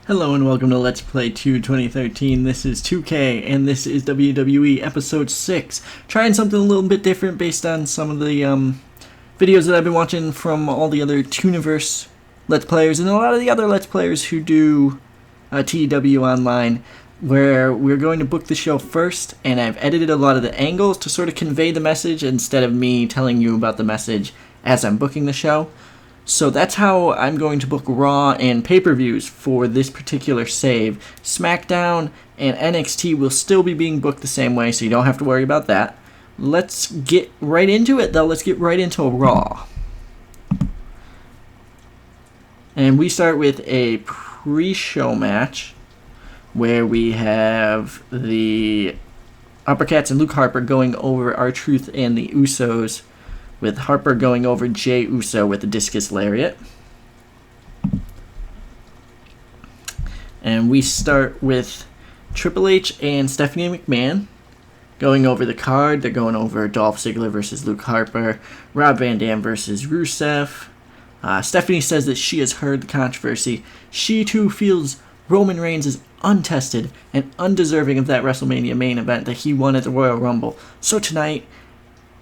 Hello and welcome to Let's Play 2 2013. This is 2K and this is WWE Episode 6. Trying something a little bit different based on some of the videos that I've been watching from all the other Tooniverse Let's Players and a lot of the other Let's Players who do TEW online, where we're going to book the show first, and I've edited a lot of the angles to sort of convey the message instead of me telling you about the message as I'm booking the show. So that's how I'm going to book Raw and pay-per-views for this particular save. SmackDown and NXT will still be being booked the same way, so you don't have to worry about that. Let's get right into it, though. Let's get right into Raw. And we start with a pre-show match where we have the Uppercats and Luke Harper going over R-Truth and the Usos, with Harper going over Jey Uso with the discus lariat. And we start with Triple H and Stephanie McMahon going over the card. They're going over Dolph Ziggler versus Luke Harper, Rob Van Dam versus Rusev. Stephanie says that she has heard the controversy. She too feels Roman Reigns is untested and undeserving of that WrestleMania main event that he won at the Royal Rumble. So tonight,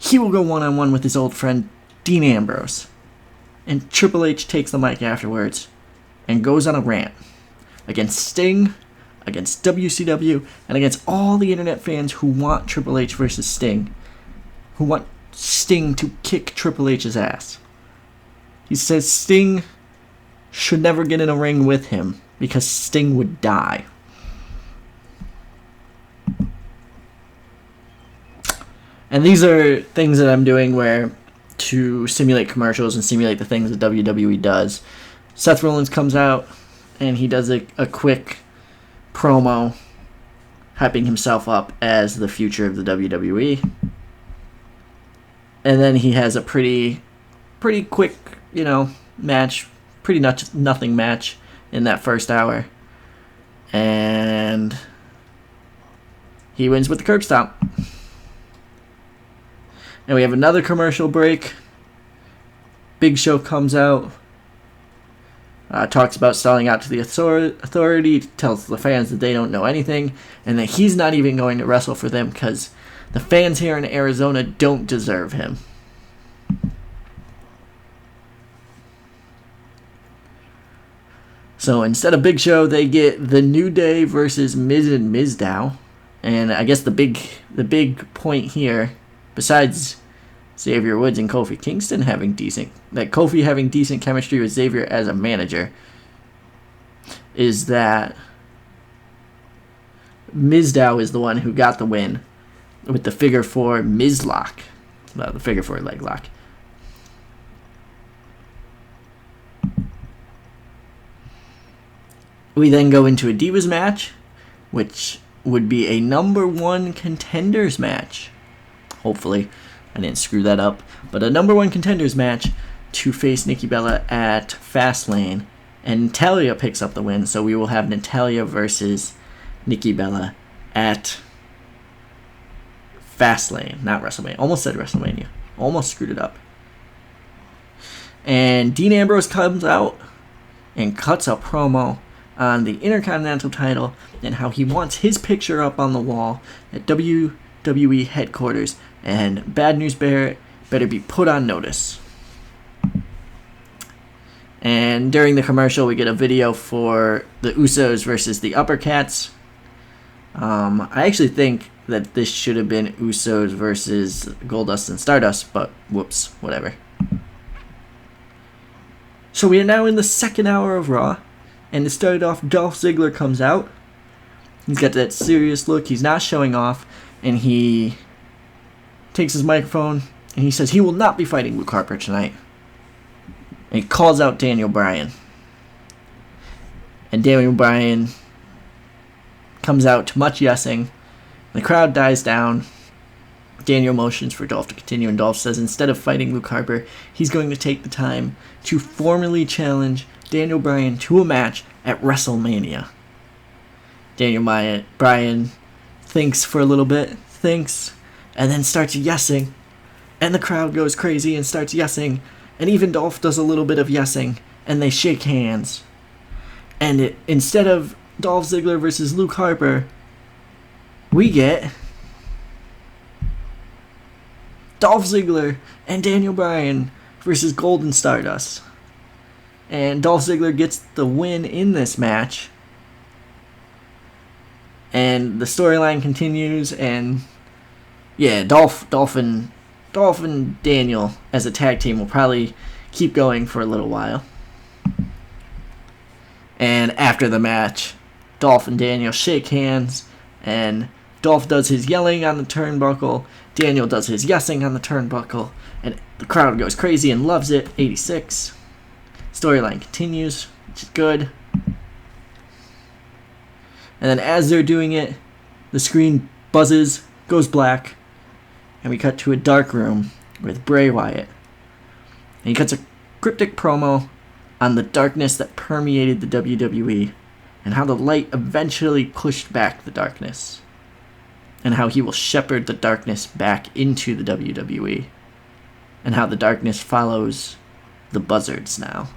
he will go one-on-one with his old friend Dean Ambrose. And Triple H takes the mic afterwards and goes on a rant against Sting, against WCW, and against all the internet fans who want Triple H versus Sting, who want Sting to kick Triple H's ass. He says Sting should never get in a ring with him because Sting would die. And these are things that I'm doing where to simulate commercials and simulate the things that WWE does. Seth Rollins comes out and he does a quick promo hyping himself up as the future of the WWE. And then he has a pretty quick, match, pretty much nothing match in that first hour. And he wins with the curb stomp. And we have another commercial break. Big Show comes out. Talks about selling out to the authority. Tells the fans that they don't know anything. And that he's not even going to wrestle for them because the fans here in Arizona don't deserve him. So instead of Big Show, they get The New Day versus Miz and Mizdow. And I guess the big point here, besides Xavier Woods and Kofi Kingston having decent chemistry with Xavier as a manager, is that Mizdow is the one who got the win with the figure 4 Miz lock. Well, the figure 4 leg lock. We then go into a Divas match, which would be a number 1 contenders match. Hopefully, I didn't screw that up. But a number 1 contenders match to face Nikki Bella at Fastlane. And Natalya picks up the win, so we will have Natalya versus Nikki Bella at Fastlane, not WrestleMania. Almost said WrestleMania. Almost screwed it up. And Dean Ambrose comes out and cuts a promo on the Intercontinental title and how he wants his picture up on the wall at WWE headquarters, and Bad News Bear better be put on notice. And during the commercial, we get a video for the Usos versus the Uppercats. I actually think that this should have been Usos versus Goldust and Stardust, but whoops, whatever. So we are now in the second hour of Raw, and it started off, Dolph Ziggler comes out. He's got that serious look, he's not showing off, and he takes his microphone and he says he will not be fighting Luke Harper tonight. And he calls out Daniel Bryan. And Daniel Bryan comes out to much yesing. The crowd dies down. Daniel motions for Dolph to continue, and Dolph says instead of fighting Luke Harper, he's going to take the time to formally challenge Daniel Bryan to a match at WrestleMania. Daniel Bryan thinks for a little bit, and then starts yesing, and the crowd goes crazy and starts yesing, and even Dolph does a little bit of yesing, and they shake hands. And instead of Dolph Ziggler versus Luke Harper, we get Dolph Ziggler and Daniel Bryan versus Golden Stardust. And Dolph Ziggler gets the win in this match. And the storyline continues, and yeah, Dolph and Daniel as a tag team will probably keep going for a little while. And after the match, Dolph and Daniel shake hands, and Dolph does his yelling on the turnbuckle, Daniel does his yesing on the turnbuckle, and the crowd goes crazy and loves it. 86. Storyline continues, which is good. And then as they're doing it, the screen buzzes, goes black, and we cut to a dark room with Bray Wyatt. And he cuts a cryptic promo on the darkness that permeated the WWE, and how the light eventually pushed back the darkness, and how he will shepherd the darkness back into the WWE, and how the darkness follows the Buzzards now.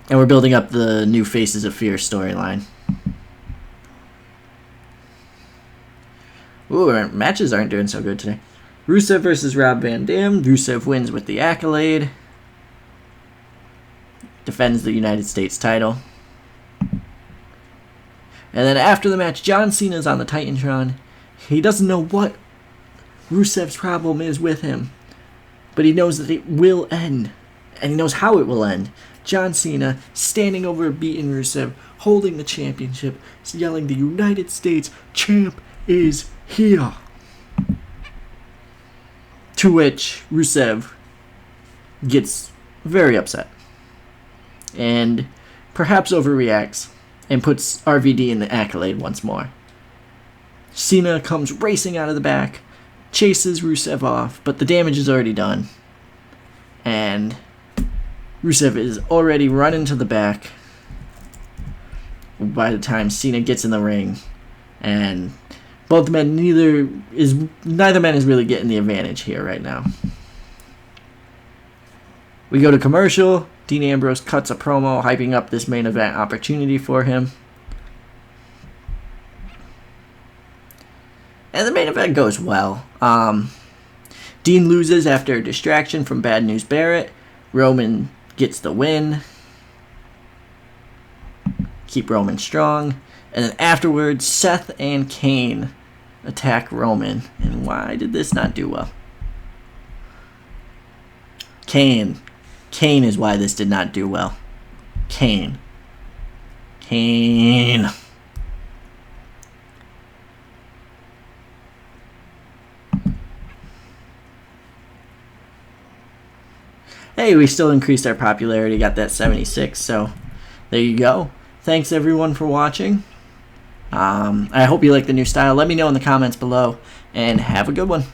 And we're building up the new Faces of Fear storyline. Ooh, our matches aren't doing so good today. Rusev versus Rob Van Dam. Rusev wins with the Accolade. Defends the United States title. And then after the match, John Cena's on the Titantron. He doesn't know what Rusev's problem is with him, but he knows that it will end, and he knows how it will end. John Cena standing over a beaten Rusev, holding the championship, yelling, "The United States champ is here." To which Rusev gets very upset and perhaps overreacts and puts RVD in the Accolade once more. Cena comes racing out of the back, chases Rusev off, but the damage is already done. And Rusev is already running to the back by the time Cena gets in the ring. And both men, neither man is really getting the advantage here right now. We go to commercial. Dean Ambrose cuts a promo hyping up this main event opportunity for him. And the main event goes well. Dean loses after a distraction from Bad News Barrett. Roman gets the win. Keep Roman strong. And then afterwards, Seth and Kane attack Roman. And why did this not do well? Kane is why this did not do well. Kane. Hey, we still increased our popularity, got that 76, so there you go. Thanks everyone for watching. I hope you like the new style. Let me know in the comments below, and have a good one.